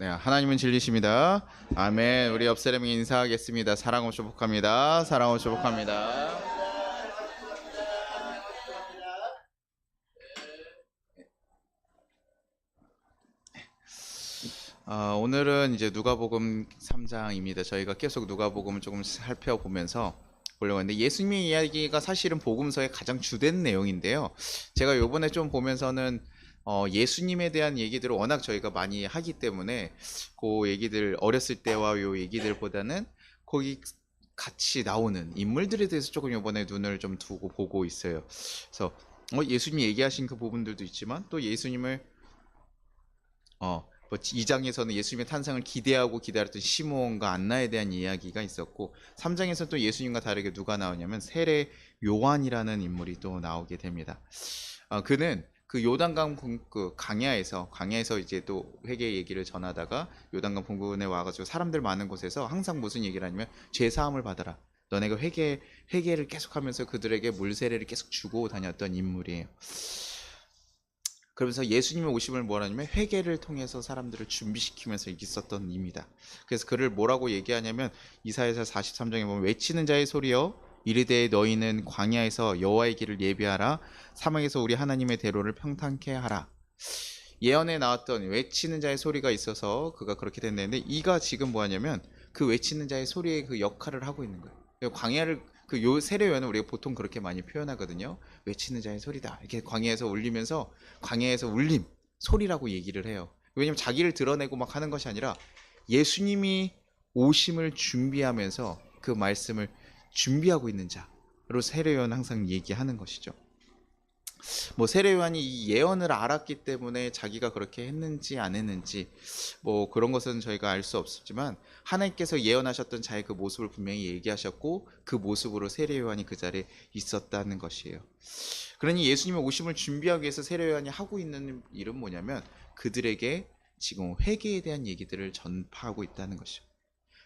네, 하나님은 진리십니다. 아멘. 우리 옆 사람에게 인사하겠습니다. 사랑으로 축복합니다. 사랑으로 축복합니다. 오늘은 이제 누가복음 3장입니다. 저희가 계속 누가복음을 조금 살펴보면서 보려고 하는데, 예수님의 이야기가 사실은 복음서의 가장 주된 내용인데요. 제가 요번에 좀 보면서는 예수님에 대한 얘기들을 워낙 저희가 많이 하기 때문에 그 얘기들, 어렸을 때와 요 얘기들보다는 거기 같이 나오는 인물들에 대해서 조금 요번에 눈을 좀 두고 보고 있어요. 그래서 예수님이 얘기하신 그 부분들도 있지만, 또 예수님을 뭐 2장에서는 예수님의 탄생을 기대하고 기다렸던 시므온과 안나에 대한 이야기가 있었고, 3장에서 또 예수님과 다르게 누가 나오냐면 세례 요한이라는 인물이 또 나오게 됩니다. 그는 그 요단강 그 광야에서 이제 또 회개 얘기를 전하다가 요단강 동굴에 와가지고 사람들 많은 곳에서 항상 무슨 얘기를 하냐면 죄 사함을 받아라. 너네가 회개를 계속하면서 그들에게 물 세례를 계속 주고 다녔던 인물이에요. 그러면서 예수님의 오심을 뭐라냐면 회개를 통해서 사람들을 준비시키면서 있었던 입니다. 그래서 그를 뭐라고 얘기하냐면 이사야서 43장에 보면 외치는 자의 소리여 이르되 너희는 광야에서 여호와의 길을 예비하라 사막에서 우리 하나님의 대로를 평탄케 하라. 예언에 나왔던 외치는 자의 소리가 있어서 그가 그렇게 된다는데, 이가 지금 뭐하냐면 그 외치는 자의 소리의 그 역할을 하고 있는 거예요. 광야를 요 세례 요한은 우리가 보통 그렇게 많이 표현하거든요. 외치는 자의 소리다. 이렇게 광야에서 울리면서 광야에서 울림, 소리라고 얘기를 해요. 왜냐면 자기를 드러내고 막 하는 것이 아니라 예수님이 오심을 준비하면서 그 말씀을 준비하고 있는 자로 세례 요한은 항상 얘기하는 것이죠. 뭐 세례 요한이 이 예언을 알았기 때문에 자기가 그렇게 했는지 안 했는지 뭐 그런 것은 저희가 알 수 없지만, 하나님께서 예언하셨던 자의 그 모습을 분명히 얘기하셨고 그 모습으로 세례 요한이 그 자리에 있었다는 것이에요. 그러니 예수님의 오심을 준비하기 위해서 세례 요한이 하고 있는 일은 뭐냐면 그들에게 지금 회개에 대한 얘기들을 전파하고 있다는 것이죠.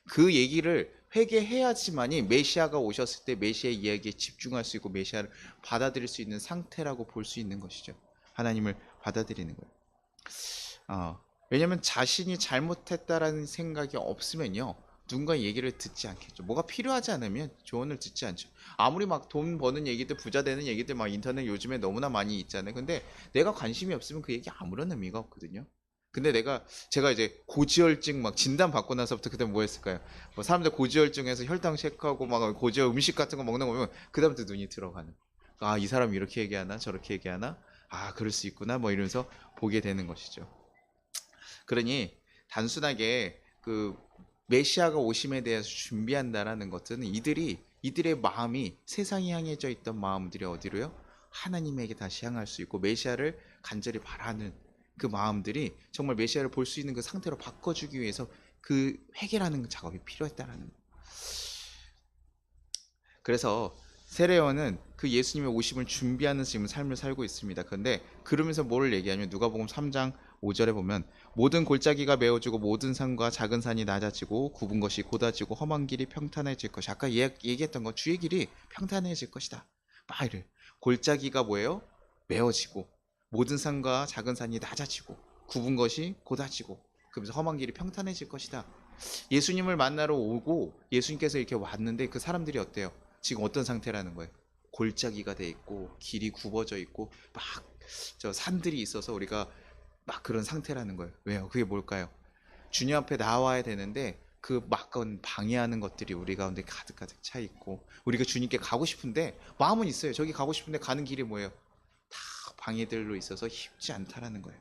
그 얘기를 회개해야지만이 메시아가 오셨을 때 메시아의 이야기에 집중할 수 있고 메시아를 받아들일 수 있는 상태라고 볼 수 있는 것이죠. 하나님을 받아들이는 거예요. 왜냐하면 자신이 잘못했다라는 생각이 없으면요, 누군가 얘기를 듣지 않겠죠. 뭐가 필요하지 않으면 조언을 듣지 않죠. 아무리 막 돈 버는 얘기들, 부자 되는 얘기들 막 인터넷 요즘에 너무나 많이 있잖아요. 근데 내가 관심이 없으면 그 얘기 아무런 의미가 없거든요. 근데 제가 이제 고지혈증 막 진단 받고 나서부터 그때 뭐 했을까요? 뭐 사람들 고지혈증에서 혈당 체크하고 막 고지혈 음식 같은 거 먹는 거 보면 그다음부터 눈이 들어가는. 아, 이 사람 이렇게 얘기하나 저렇게 얘기하나? 아, 그럴 수 있구나 뭐 이러면서 보게 되는 것이죠. 그러니 단순하게 그 메시아가 오심에 대해서 준비한다라는 것은 이들의 마음이 세상에 향해져 있던 마음들이 어디로요? 하나님에게 다시 향할 수 있고 메시아를 간절히 바라는 그 마음들이 정말 메시아를 볼 수 있는 그 상태로 바꿔주기 위해서 그 회개라는 작업이 필요했다라는 거예요. 그래서 세례요한은 그 예수님의 오심을 준비하는 지금 삶을 살고 있습니다. 그런데 그러면서 뭘 얘기하냐면 누가복음 3장 5절에 보면 모든 골짜기가 메어지고 모든 산과 작은 산이 낮아지고 굽은 것이 곧아지고 험한 길이 평탄해질 것이, 아까 얘기했던 거 주의 길이 평탄해질 것이다. 막 이래. 골짜기가 뭐예요? 메어지고 모든 산과 작은 산이 낮아지고 굽은 것이 곧아지고 그러면서 험한 길이 평탄해질 것이다. 예수님을 만나러 오고 예수님께서 이렇게 왔는데 그 사람들이 어때요? 지금 어떤 상태라는 거예요? 골짜기가 돼 있고 길이 굽어져 있고 막 저 산들이 있어서 우리가 막 그런 상태라는 거예요. 왜요? 그게 뭘까요? 주님 앞에 나와야 되는데 그 막건 방해하는 것들이 우리 가운데 가득가득 차 있고, 우리가 주님께 가고 싶은데 마음은 있어요. 저기 가고 싶은데 가는 길이 뭐예요? 다 방해들로 있어서 쉽지 않다라는 거예요.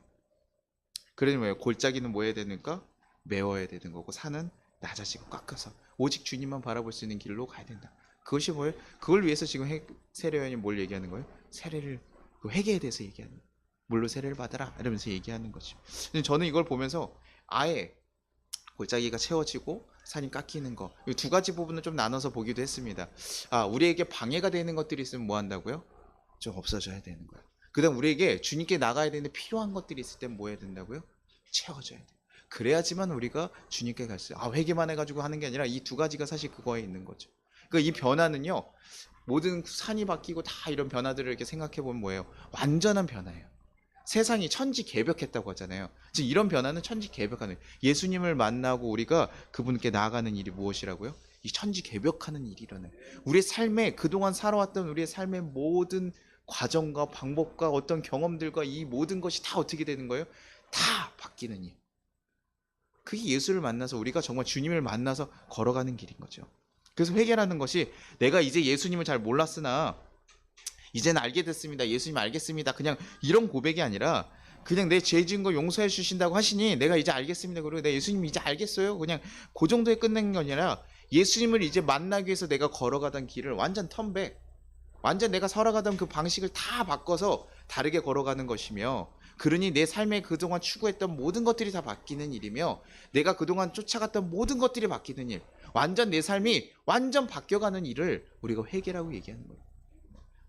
그러니 뭐예요? 골짜기는 뭐 해야 되니까 메워야 되는 거고, 산은 낮아지고 깎아서 오직 주님만 바라볼 수 있는 길로 가야 된다. 그것이 뭐예요? 그걸 위해서 지금 세례요한이 뭘 얘기하는 거예요? 세례를, 그 회개에 대해서 얘기하는 거예요. 물로 세례를 받아라 이러면서 얘기하는 거죠. 근데 저는 이걸 보면서 아예 골짜기가 채워지고 산이 깎이는 거, 이 두 가지 부분을 좀 나눠서 보기도 했습니다. 우리에게 방해가 되는 것들이 있으면 뭐 한다고요? 좀 없어져야 되는 거예요. 그다음 우리에게 주님께 나가야 되는데 필요한 것들이 있을 땐 뭐 해야 된다고요? 채워져야 돼요. 그래야지만 우리가 주님께 갈 수 있어요. 회개만 해가지고 하는 게 아니라 이 두 가지가 사실 그거에 있는 거죠. 그러니까 이 변화는요, 모든 산이 바뀌고 다 이런 변화들을 이렇게 생각해 보면 뭐예요? 완전한 변화예요. 세상이 천지개벽했다고 하잖아요. 즉 이런 변화는 천지개벽하는, 예수님을 만나고 우리가 그분께 나아가는 일이 무엇이라고요? 이 천지개벽하는 일이라는, 우리의 삶에 그동안 살아왔던 우리의 삶의 모든 과정과 방법과 어떤 경험들과 이 모든 것이 다 어떻게 되는 거예요? 다 바뀌는 일. 그게 예수를 만나서 우리가 정말 주님을 만나서 걸어가는 길인 거죠. 그래서 회개라는 것이 내가 이제 예수님을 잘 몰랐으나 이제는 알게 됐습니다. 예수님 알겠습니다. 그냥 이런 고백이 아니라 그냥 내 죄 지은 거 용서해 주신다고 하시니 내가 이제 알겠습니다. 그리고 내 예수님 이제 알겠어요. 그냥 그 정도에 끝낸 게 아니라 예수님을 이제 만나기 위해서 내가 걸어가던 길을 완전 턴백, 완전 내가 살아가던 그 방식을 다 바꿔서 다르게 걸어가는 것이며, 그러니 내 삶에 그동안 추구했던 모든 것들이 다 바뀌는 일이며, 내가 그동안 쫓아갔던 모든 것들이 바뀌는 일, 완전 내 삶이 완전 바뀌어가는 일을 우리가 회개라고 얘기하는 거예요.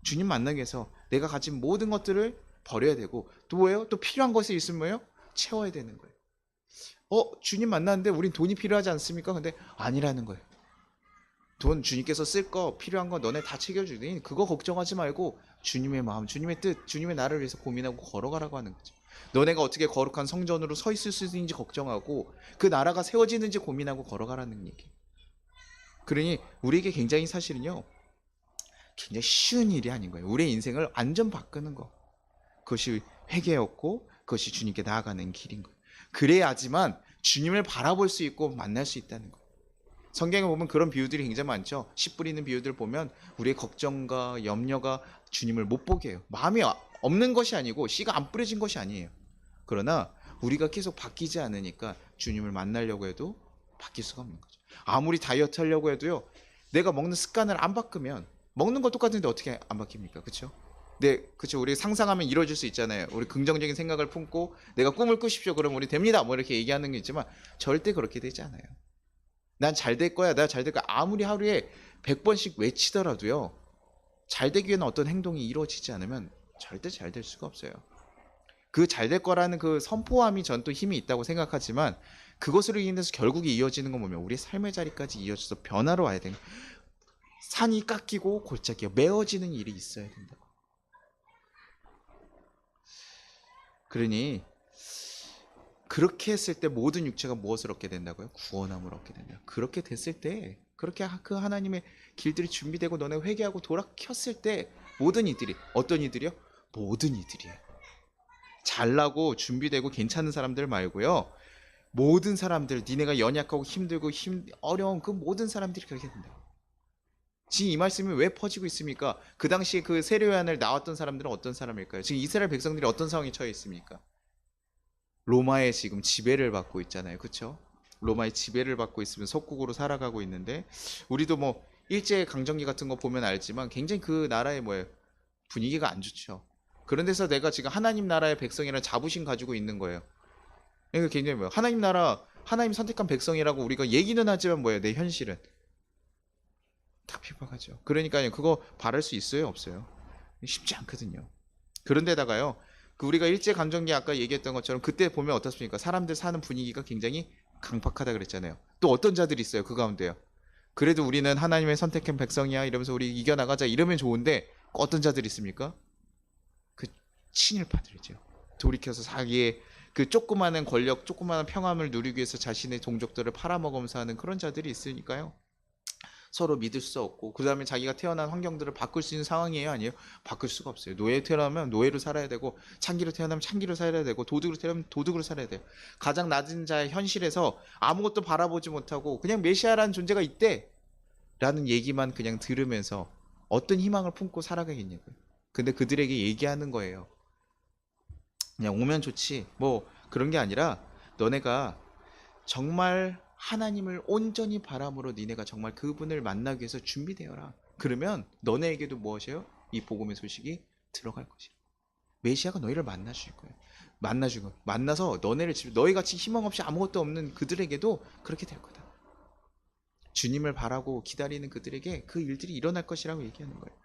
주님 만나기 위해서 내가 가진 모든 것들을 버려야 되고, 또 뭐예요? 또 필요한 것이 있으면 뭐예요? 채워야 되는 거예요. 주님 만났는데 우린 돈이 필요하지 않습니까? 근데 아니라는 거예요. 돈 주님께서 쓸 거 필요한 거 너네 다 챙겨주니 그거 걱정하지 말고 주님의 마음, 주님의 뜻, 주님의 나를 위해서 고민하고 걸어가라고 하는 거죠. 너네가 어떻게 거룩한 성전으로 서 있을 수 있는지 걱정하고 그 나라가 세워지는지 고민하고 걸어가라는 얘기. 그러니 우리에게 굉장히 사실은요, 굉장히 쉬운 일이 아닌 거예요. 우리의 인생을 완전 바꾸는 거. 그것이 회개였고 그것이 주님께 나아가는 길인 거예요. 그래야지만 주님을 바라볼 수 있고 만날 수 있다는 거예요. 성경에 보면 그런 비유들이 굉장히 많죠. 씨 뿌리는 비유들 보면 우리의 걱정과 염려가 주님을 못 보게 해요. 마음이 없는 것이 아니고 씨가 안 뿌려진 것이 아니에요. 그러나 우리가 계속 바뀌지 않으니까 주님을 만나려고 해도 바뀔 수가 없는 거죠. 아무리 다이어트 하려고 해도요, 내가 먹는 습관을 안 바꾸면, 먹는 거 똑같은데 어떻게 안 바뀝니까? 그렇죠? 네, 그렇죠. 우리 상상하면 이루어질 수 있잖아요. 우리 긍정적인 생각을 품고 내가 꿈을 꾸십시오. 그러면 우리 됩니다. 뭐 이렇게 얘기하는 게 있지만 절대 그렇게 되지 않아요. 난 잘 될 거야, 내가 잘 될 거야. 아무리 하루에 100번씩 외치더라도요, 잘 되기 위한 어떤 행동이 이루어지지 않으면 절대 잘 될 수가 없어요. 그 잘 될 거라는 그 선포함이 전 또 힘이 있다고 생각하지만, 그것으로 인해서 결국에 이어지는 건 뭐냐면 우리 삶의 자리까지 이어져서 변화로 와야 되는, 산이 깎이고 골짜기가 메어지는 일이 있어야 된다. 그러니 그렇게 했을 때 모든 육체가 무엇을 얻게 된다고요? 구원함을 얻게 된다. 그렇게 됐을 때, 그렇게 그 하나님의 길들이 준비되고 너네 회개하고 돌아켰을 때 모든 이들이, 어떤 이들이요? 모든 이들이에요. 잘나고 준비되고 괜찮은 사람들 말고요, 모든 사람들, 니네가 연약하고 힘들고 어려운 그 모든 사람들이 그렇게 된다. 지금 이 말씀이 왜 퍼지고 있습니까? 그 당시에 그 세례요한을 나왔던 사람들은 어떤 사람일까요? 지금 이스라엘 백성들이 어떤 상황에 처해 있습니까? 로마의 지금 지배를 받고 있잖아요. 그렇죠? 로마의 지배를 받고 있으면 속국으로 살아가고 있는데, 우리도 뭐 일제 강점기 같은 거 보면 알지만 굉장히 그 나라의 뭐예요? 분위기가 안 좋죠. 그런 데서 내가 지금 하나님 나라의 백성이라는 자부심 가지고 있는 거예요. 그러니까 굉장히 뭐예요? 하나님 나라, 하나님 선택한 백성이라고 우리가 얘기는 하지만 뭐예요? 내 현실은 다 핍박하죠. 그러니까요, 그거 바랄 수 있어요? 없어요? 쉽지 않거든요. 그런데다가요, 그 우리가 일제강점기 아까 얘기했던 것처럼 그때 보면 어떻습니까? 사람들 사는 분위기가 굉장히 강팍하다 그랬잖아요. 또 어떤 자들이 있어요, 그 가운데요. 그래도 우리는 하나님의 선택한 백성이야 이러면서 우리 이겨나가자 이러면 좋은데, 어떤 자들이 있습니까? 그 친일파들이죠. 돌이켜서 자기의 그 조그마한 권력, 조그마한 평안을 누리기 위해서 자신의 동족들을 팔아먹으면서 하는 그런 자들이 있으니까요, 서로 믿을 수 없고, 그 다음에 자기가 태어난 환경들을 바꿀 수 있는 상황이에요? 아니에요? 바꿀 수가 없어요. 노예로 태어나면 노예로 살아야 되고, 창기로 태어나면 창기로 살아야 되고, 도둑으로 태어나면 도둑으로 살아야 돼요. 가장 낮은 자의 현실에서 아무것도 바라보지 못하고 그냥 메시아라는 존재가 있대 라는 얘기만 그냥 들으면서 어떤 희망을 품고 살아가겠냐고요. 근데 그들에게 얘기하는 거예요. 그냥 오면 좋지 뭐 그런 게 아니라, 너네가 정말 하나님을 온전히 바람으로 니네가 정말 그분을 만나기 위해서 준비되어라. 그러면 너네에게도 무엇이에요? 이 복음의 소식이 들어갈 것이야. 메시아가 너희를 만나줄 거예요. 만나주고 만나서 너네를 너희 같이 희망 없이 아무것도 없는 그들에게도 그렇게 될 거다. 주님을 바라고 기다리는 그들에게 그 일들이 일어날 것이라고 얘기하는 거예요.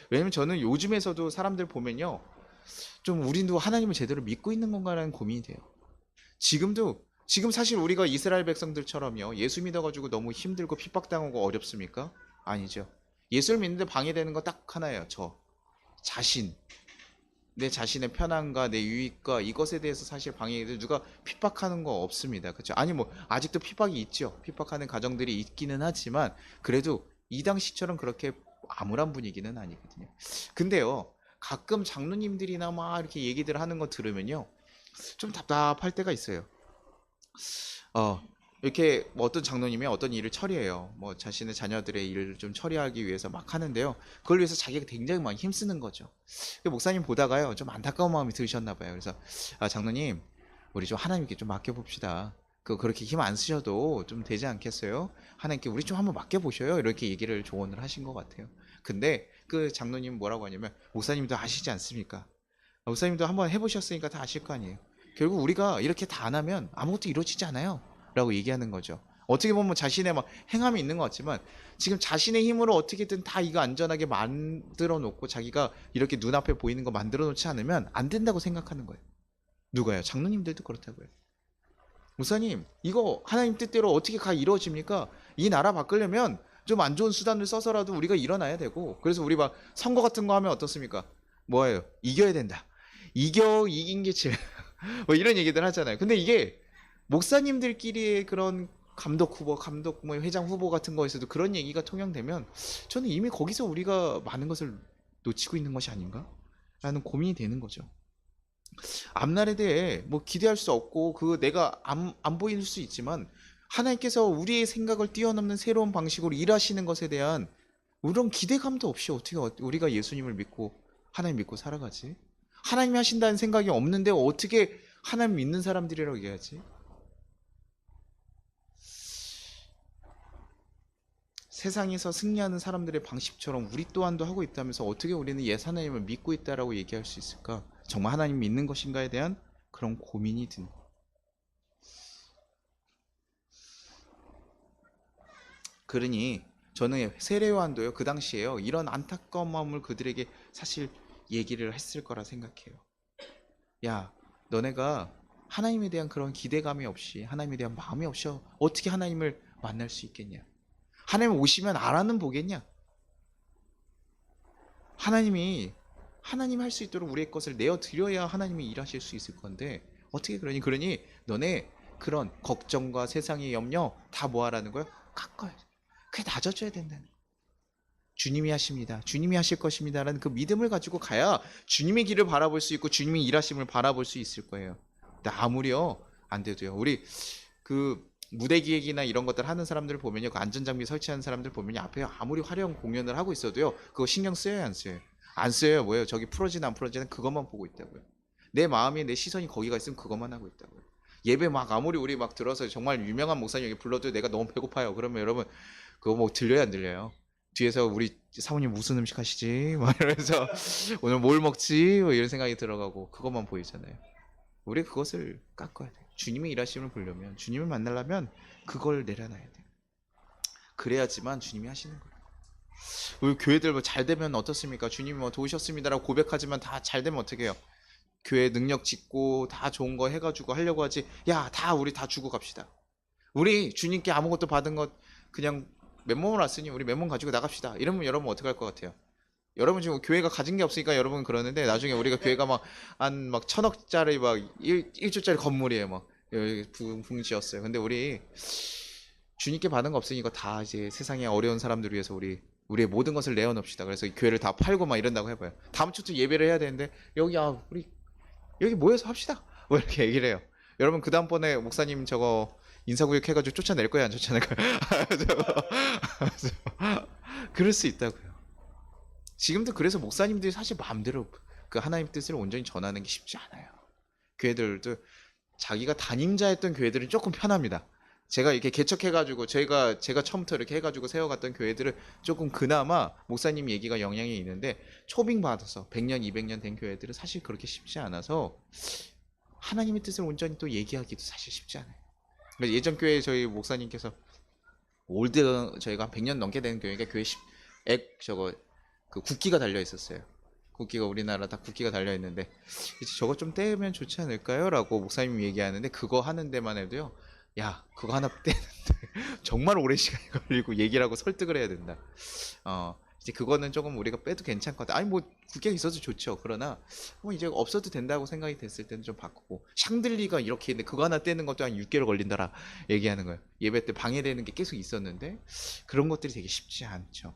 왜냐면 저는 요즘에서도 사람들 보면요, 좀 우리도 하나님을 제대로 믿고 있는 건가라는 고민이 돼요. 지금 사실 우리가 이스라엘 백성들처럼요, 예수 믿어가지고 너무 힘들고 핍박당하고 어렵습니까? 아니죠. 예수를 믿는데 방해되는 거 딱 하나예요. 저 자신. 내 자신의 편안과 내 유익과 이것에 대해서 사실 방해들 누가 핍박하는 거 없습니다. 그렇죠? 아니 뭐 아직도 핍박이 있죠. 핍박하는 가정들이 있기는 하지만 그래도 이 당시처럼 그렇게 암울한 분위기는 아니거든요. 근데요, 가끔 장로님들이나 막 이렇게 얘기들 하는 거 들으면요, 좀 답답할 때가 있어요. 어, 이렇게 뭐 어떤 장로님이 어떤 일을 처리해요. 뭐 자신의 자녀들의 일을 좀 처리하기 위해서 막 하는데요. 그걸 위해서 자기가 굉장히 많이 힘쓰는 거죠. 목사님 보다가요, 좀 안타까운 마음이 드셨나 봐요. 그래서 아, 장로님, 우리 좀 하나님께 좀 맡겨봅시다. 그렇게 힘 안 쓰셔도 좀 되지 않겠어요? 하나님께 우리 좀 한번 맡겨보셔요. 이렇게 얘기를 조언을 하신 것 같아요. 근데 그 장로님 뭐라고 하냐면, 목사님도 아시지 않습니까? 목사님도 한번 해보셨으니까 다 아실 거 아니에요. 결국 우리가 이렇게 다 안 하면 아무것도 이루어지지 않아요. 라고 얘기하는 거죠. 어떻게 보면 자신의 막 행함이 있는 것 같지만 지금 자신의 힘으로 어떻게든 다 이거 안전하게 만들어 놓고 자기가 이렇게 눈앞에 보이는 거 만들어 놓지 않으면 안 된다고 생각하는 거예요. 누가요? 장로님들도 그렇다고요. 목사님, 이거 하나님 뜻대로 어떻게 이루어집니까? 이 나라 바꾸려면 좀 안 좋은 수단을 써서라도 우리가 일어나야 되고, 그래서 우리 막 선거 같은 거 하면 어떻습니까? 뭐예요? 이겨야 된다. 이긴 게 제일 뭐 이런 얘기들 하잖아요. 근데 이게 목사님들끼리의 그런 감독 후보, 감독 뭐 회장 후보 같은 거에서도 그런 얘기가 통용되면 저는 이미 거기서 우리가 많은 것을 놓치고 있는 것이 아닌가? 라는 고민이 되는 거죠. 앞날에 대해 뭐 기대할 수 없고 그 내가 안 보일 수 있지만 하나님께서 우리의 생각을 뛰어넘는 새로운 방식으로 일하시는 것에 대한 이런 기대감도 없이 어떻게 우리가 예수님을 믿고 하나님 믿고 살아가지? 하나님이 하신다는 생각이 없는데 어떻게 하나님 믿는 사람들이라고 얘기하지? 세상에서 승리하는 사람들의 방식처럼 우리 또한도 하고 있다면서 어떻게 우리는 하나님을 믿고 있다라고 얘기할 수 있을까? 정말 하나님 믿는 것인가에 대한 그런 고민이 든. 그러니 저는 세례요한도요, 그 당시에요, 이런 안타까운 마음을 그들에게 사실 얘기를 했을 거라 생각해요. 야, 너네가 하나님에 대한 그런 기대감이 없이 하나님에 대한 마음이 없이 어떻게 하나님을 만날 수 있겠냐? 하나님 오시면 알아는 보겠냐? 하나님이 하나님 할 수 있도록 우리의 것을 내어 드려야 하나님이 일하실 수 있을 건데 어떻게 그러니 너네 그런 걱정과 세상의 염려 다 뭐하라는 거야? 깎아야 돼. 그게 낮아져야 된다는 거야. 주님이 하십니다. 주님이 하실 것입니다라는 그 믿음을 가지고 가야 주님의 길을 바라볼 수 있고 주님의 일하심을 바라볼 수 있을 거예요. 근데 아무리요 안 돼도요. 우리 그 무대 기획이나 이런 것들 하는 사람들을 보면요, 그 안전장비 설치하는 사람들 보면요, 앞에 아무리 화려한 공연을 하고 있어도요, 그거 신경 쓰여요, 안 쓰여요? 안 쓰여요. 뭐예요? 저기 풀어지나 안 풀어지나 그것만 보고 있다고요. 내 마음이, 내 시선이 거기가 있으면 그것만 하고 있다고요. 예배 막 아무리 우리 막 들어서 정말 유명한 목사님 여기 불러도 내가 너무 배고파요. 그러면 여러분 그거 뭐 들려요, 안 들려요? 뒤에서 우리 사모님 무슨 음식 하시지? 막 이러면서 오늘 뭘 먹지? 뭐 이런 생각이 들어가고 그것만 보이잖아요. 우리 그것을 깎아야 돼요. 주님의 일하심을 보려면, 주님을 만나려면 그걸 내려놔야 돼요. 그래야지만 주님이 하시는 거예요. 우리 교회들 뭐 잘 되면 어떻습니까? 주님이 뭐 도우셨습니다라고 고백하지만 다 잘 되면 어떻게 해요? 교회 능력 짓고 다 좋은 거 해가지고 하려고 하지. 야, 우리 다 주고 갑시다. 우리 주님께 아무것도 받은 것 그냥 맨몸을 왔으니 우리 맨몸 가지고 나갑시다. 이러면 여러분 어떻게 할 것 같아요? 여러분 지금 교회가 가진 게 없으니까 여러분 그러는데 나중에 우리가 교회가 막 한 막 1,000억짜리 막 1조짜리 건물이에요. 막 여기 붕지었어요. 근데 우리 주님께 받은 거 없으니까 다 이제 세상의 어려운 사람들 위해서 우리의 모든 것을 내어놓읍시다. 그래서 이 교회를 다 팔고 막 이런다고 해봐요. 다음 주부터 예배를 해야 되는데 여기 우리 여기 모여서 합시다. 뭐 이렇게 얘기를 해요. 여러분 그 다음번에 목사님 저거 인사구역 해가지고 쫓아낼 거야 안 쫓아낼 거야? 그럴 수 있다고요. 지금도 그래서 목사님들이 사실 마음대로 그 하나님 뜻을 온전히 전하는 게 쉽지 않아요. 교회들도 자기가 담임자였던 교회들은 조금 편합니다. 제가 이렇게 개척해가지고 제가 처음부터 이렇게 해가지고 세워갔던 교회들은 조금 그나마 목사님 얘기가 영향이 있는데 초빙 받아서 100년, 200년 된 교회들은 사실 그렇게 쉽지 않아서 하나님의 뜻을 온전히 또 얘기하기도 사실 쉽지 않아요. 예전 교회 저희 목사님께서 올드 저희가 한 100년 넘게 된 교회가 교회 저거 그 국기가 달려 있었어요. 국기가 우리나라 다 국기가 달려 있는데 이제 저거 좀 떼면 좋지 않을까요? 라고 목사님이 얘기하는데 그거 하는 데만 해도요. 야, 그거 하나 떼는데 정말 오랜 시간이 걸리고 얘기를 하고 설득을 해야 된다. 이제 그거는 조금 우리가 빼도 괜찮거든. 아니 뭐 국경 있어도 좋죠. 그러나 뭐 이제 없어도 된다고 생각이 됐을 때는 좀 바꾸고, 샹들리가 이렇게 있는데 그거 하나 떼는 것도 한 6개월 걸린다라 얘기하는 거예요. 예배 때 방해되는 게 계속 있었는데 그런 것들이 되게 쉽지 않죠.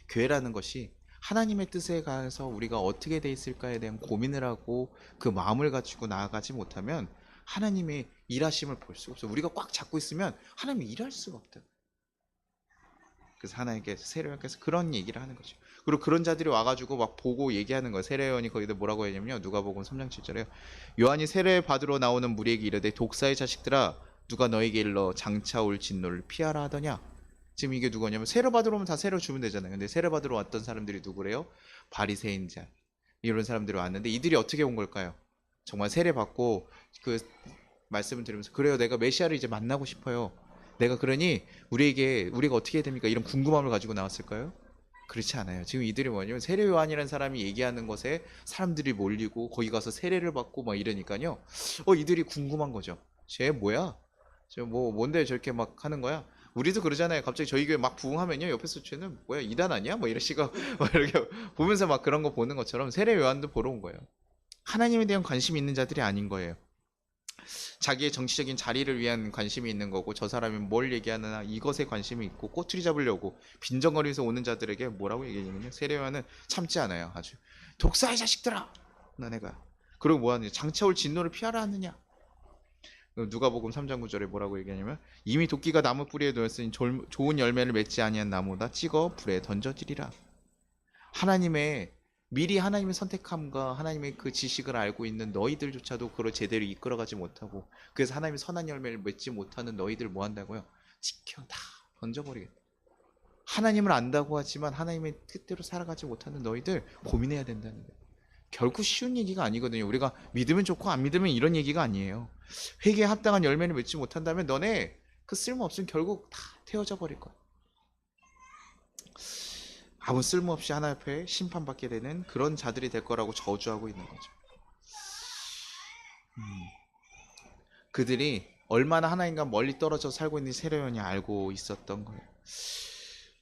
교회라는 것이 하나님의 뜻에 가서 우리가 어떻게 돼 있을까에 대한 고민을 하고 그 마음을 가지고 나아가지 못하면 하나님의 일하심을 볼 수가 없어요. 우리가 꽉 잡고 있으면 하나님이 일할 수가 없다. 그래서 하나님께서 세례요한께서 그런 얘기를 하는 거죠. 그리고 그런 자들이 와가지고 막 보고 얘기하는 거예요. 세례요한이 거기다 뭐라고 했냐면요. 누가복음 3장 7절에요. 요한이 세례 받으러 나오는 무리에게 이르되 독사의 자식들아 누가 너에게 일러 장차 올 진노를 피하라 하더냐. 지금 이게 누구냐면 세례 받으러 오면 다 세례 주면 되잖아요. 근데 세례 받으러 왔던 사람들이 누구래요? 바리새인자 이런 사람들이 왔는데 이들이 어떻게 온 걸까요? 정말 세례 받고 그 말씀을 들으면서 그래요. 내가 메시아를 이제 만나고 싶어요. 내가 그러니 우리가 어떻게 해야 됩니까? 이런 궁금함을 가지고 나왔을까요? 그렇지 않아요. 지금 이들이 뭐냐면 세례 요한이라는 사람이 얘기하는 것에 사람들이 몰리고 거기 가서 세례를 받고 막 이러니까요. 이들이 궁금한 거죠. 쟤 뭐야? 저 뭐 뭔데 저렇게 막 하는 거야? 우리도 그러잖아요. 갑자기 저희 교회 막 부흥하면요. 옆에서 쟤는 뭐야 이단 아니야? 뭐 이런 식으로 막 이렇게 보면서 막 그런 거 보는 것처럼 세례 요한도 보러 온 거예요. 하나님에 대한 관심이 있는 자들이 아닌 거예요. 자기의 정치적인 자리를 위한 관심이 있는 거고 저 사람이 뭘 얘기하느냐 이것에 관심이 있고 꼬투리 잡으려고 빈정거리면서 오는 자들에게 뭐라고 얘기하냐면요. 세례요한은 참지 않아요. 아주 독사의 자식들아 너네가 그리고 뭐하느냐 장차 올 진노를 피하라 하느냐. 누가복음 3장 9절에 뭐라고 얘기하냐면 이미 도끼가 나무 뿌리에 놓였으니 좋은 열매를 맺지 아니한 나무다 찍어 불에 던져지리라. 하나님의 미리 하나님의 선택함과 하나님의 그 지식을 알고 있는 너희들조차도 그걸 제대로 이끌어가지 못하고 그래서 하나님의 선한 열매를 맺지 못하는 너희들 뭐 한다고요? 지켜 다 던져버리겠다. 하나님을 안다고 하지만 하나님의 뜻대로 살아가지 못하는 너희들 고민해야 된다는 거예요. 결코 쉬운 얘기가 아니거든요. 우리가 믿으면 좋고 안 믿으면 이런 얘기가 아니에요. 회개에 합당한 열매를 맺지 못한다면 너네 그 쓸모없으면 결국 다 태워져 버릴 거야. 아무 쓸모없이 하나님 앞에 심판받게 되는 그런 자들이 될 거라고 저주하고 있는 거죠. 그들이 얼마나 하나님과 멀리 떨어져 살고 있는 세례요한이 알고 있었던 거예요.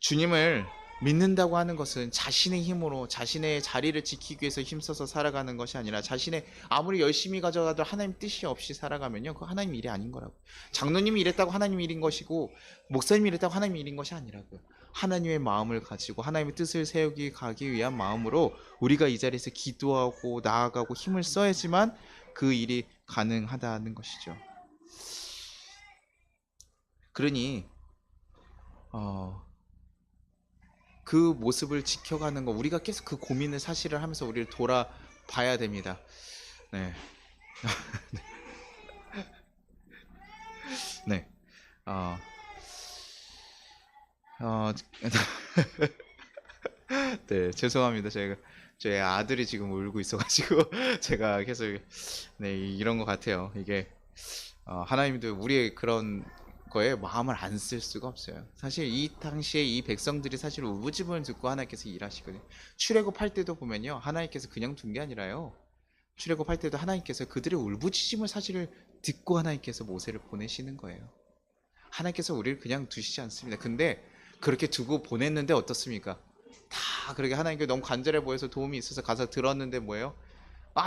주님을 믿는다고 하는 것은 자신의 힘으로 자신의 자리를 지키기 위해서 힘써서 살아가는 것이 아니라 자신의 아무리 열심히 가져가도 하나님 뜻이 없이 살아가면요 그거 하나님 일이 아닌 거라고. 장로님이 이랬다고 하나님 일인 것이고 목사님이 이랬다고 하나님 일인 것이 아니라고요. 하나님의 마음을 가지고 하나님의 뜻을 세우기 가기 위한 마음으로 우리가 이 자리에서 기도하고 나아가고 힘을 써야지만 그 일이 가능하다는 것이죠. 그러니 그 모습을 지켜가는 거 우리가 계속 그 고민을 사실을 하면서 우리를 돌아봐야 됩니다. 네. 네. 어, 어, 네, 죄송합니다. 제 아들이 지금 울고 있어가지고 제가 계속 네, 이런 것 같아요. 이게 하나님도 우리의 그런 거에 마음을 안 쓸 수가 없어요. 사실 이 당시에 이 백성들이 사실 울부짖음을 듣고 하나님께서 일하시거든요. 출애굽할 때도 보면요, 하나님께서 그냥 둔 게 아니라요. 출애굽할 때도 하나님께서 그들의 울부짖음을 사실을 듣고 하나님께서 모세를 보내시는 거예요. 하나님께서 우리를 그냥 두시지 않습니다. 근데 그렇게 두고 보냈는데 어떻습니까? 다 그렇게 하나님께 너무 간절해 보여서 도움이 있어서 가서 들었는데 뭐예요?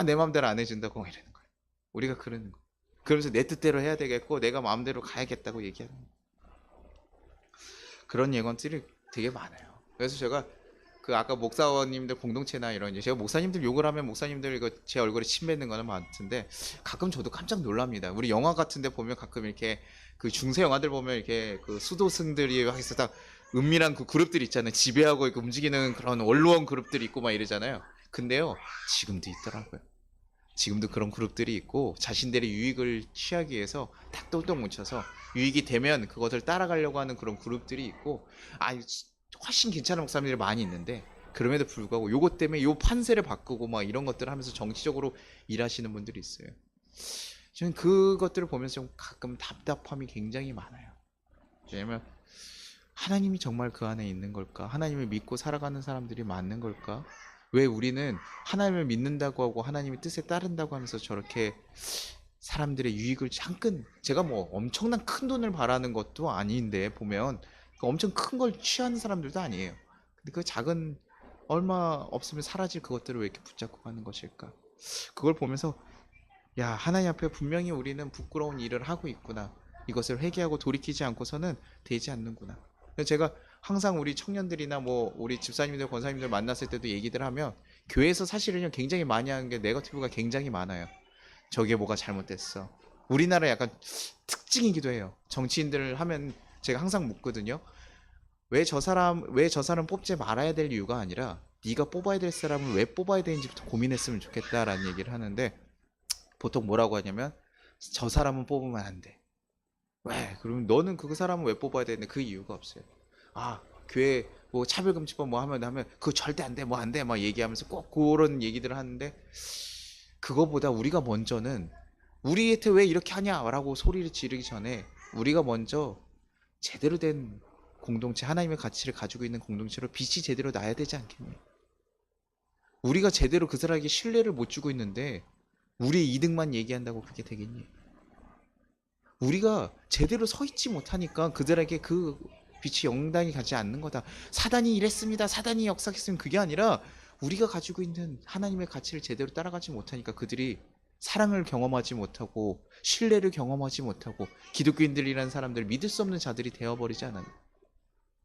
내 마음대로 안 해준다고 이러는 거예요. 우리가 그러는 거예요. 그러면서 내 뜻대로 해야 되겠고 내가 마음대로 가야겠다고 얘기하는 거예요. 그런 예언들이 되게 많아요. 그래서 제가 그 아까 목사님들 공동체나 이런 제가 목사님들 욕을 하면 목사님들 이거 제 얼굴에 침 뱉는 거는 많던데 가끔 저도 깜짝 놀랍니다. 우리 영화 같은데 보면 가끔 이렇게 그 중세 영화들 보면 이렇게 그 수도승들이 해서 딱 은밀한 그 그룹들이 있잖아요. 지배하고 이렇게 움직이는 그런 원로원 그룹들이 있고 막 이러잖아요. 근데요 지금도 있더라고요. 지금도 그런 그룹들이 있고 자신들의 유익을 취하기 위해서 딱 똘똘 뭉쳐서 유익이 되면 그것을 따라가려고 하는 그런 그룹들이 있고 훨씬 괜찮은 목사님들이 많이 있는데 그럼에도 불구하고 요것 때문에 요 판세를 바꾸고 막 이런 것들을 하면서 정치적으로 일하시는 분들이 있어요. 저는 그것들을 보면서 좀 가끔 답답함이 굉장히 많아요. 왜냐면 하나님이 정말 그 안에 있는 걸까? 하나님을 믿고 살아가는 사람들이 맞는 걸까? 왜 우리는 하나님을 믿는다고 하고 하나님의 뜻에 따른다고 하면서 저렇게 사람들의 유익을 잠깐 제가 뭐 엄청난 큰 돈을 바라는 것도 아닌데 보면 엄청 큰 걸 취하는 사람들도 아니에요. 근데 그 작은 얼마 없으면 사라질 그것들을 왜 이렇게 붙잡고 가는 것일까? 그걸 보면서 야, 하나님 앞에 분명히 우리는 부끄러운 일을 하고 있구나. 이것을 회개하고 돌이키지 않고서는 되지 않는구나. 그래서 제가 항상 우리 청년들이나 뭐 우리 집사님들, 권사님들 만났을 때도 얘기들 하면 교회에서 사실은요 굉장히 많이 하는 게 네거티브가 굉장히 많아요. 저게 뭐가 잘못됐어. 우리나라 약간 특징이기도 해요. 정치인들을 하면 제가 항상 묻거든요. 왜 저 사람 뽑지 말아야 될 이유가 아니라 네가 뽑아야 될 사람을 왜 뽑아야 되는지부터 고민했으면 좋겠다라는 얘기를 하는데 보통 뭐라고 하냐면 저 사람은 뽑으면 안 돼. 왜? 그러면 너는 그 사람은 왜 뽑아야 되는데 그 이유가 없어요. 아, 교회 뭐 차별금지법 뭐 하면 그거 절대 안 돼, 뭐 안 돼, 막 얘기하면서 꼭 그런 얘기들을 하는데 그거보다 우리가 먼저는 우리한테 왜 이렇게 하냐라고 소리를 지르기 전에 우리가 먼저 제대로 된 공동체, 하나님의 가치를 가지고 있는 공동체로 빛이 제대로 나야 되지 않겠니? 우리가 제대로 그 사람에게 신뢰를 못 주고 있는데 우리의 이득만 얘기한다고 그게 되겠니? 우리가 제대로 서 있지 못하니까 그들에게 그 빛이 영당히 가지 않는 거다. 사단이 이랬습니다. 사단이 역사했으면 그게 아니라 우리가 가지고 있는 하나님의 가치를 제대로 따라가지 못하니까 그들이 사랑을 경험하지 못하고 신뢰를 경험하지 못하고 기독교인들이라는 사람들 믿을 수 없는 자들이 되어버리지 않았나.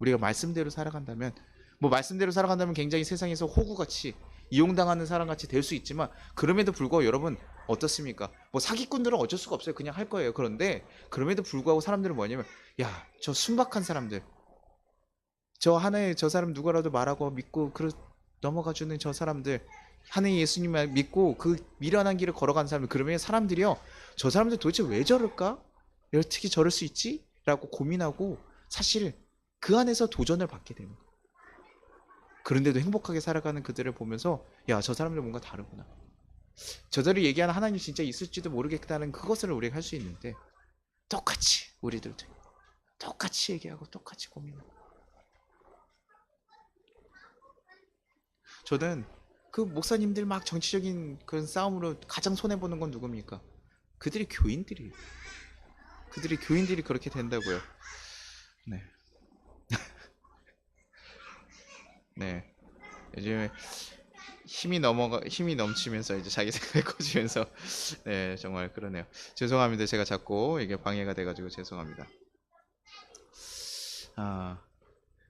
우리가 말씀대로 살아간다면 뭐 말씀대로 살아간다면 굉장히 세상에서 호구같이 이용당하는 사람같이 될 수 있지만 그럼에도 불구하고 여러분 어떻습니까? 뭐 사기꾼들은 어쩔 수가 없어요. 그냥 할 거예요. 그런데 그럼에도 불구하고 사람들은 뭐냐면 야, 저 순박한 사람들 저 하나의 저 사람 누구라도 말하고 믿고 넘어가주는 저 사람들 하나의 예수님을 믿고 그 미련한 길을 걸어간 사람들 그러면 사람들이요 저 사람들 도대체 왜 저럴까? 왜 어떻게 저럴 수 있지? 라고 고민하고 사실 그 안에서 도전을 받게 되는 거예요. 그런데도 행복하게 살아가는 그들을 보면서 야, 저 사람들 뭔가 다르구나. 저들을 얘기하는 하나님 진짜 있을지도 모르겠다는 그것을 우리가 할 수 있는데 똑같이 우리들도 똑같이 얘기하고 똑같이 고민하고 저는 그 목사님들 막 정치적인 그런 싸움으로 가장 손해보는 건 누굽니까? 그들이 교인들이에요. 그들이 교인들이 그렇게 된다고요. 네. 네. 요즘에 힘이 넘치면서 이제 자기 생각이 커지면서 네 정말 그러네요. 죄송합니다. 제가 자꾸 이게 방해가 돼가지고 죄송합니다. 아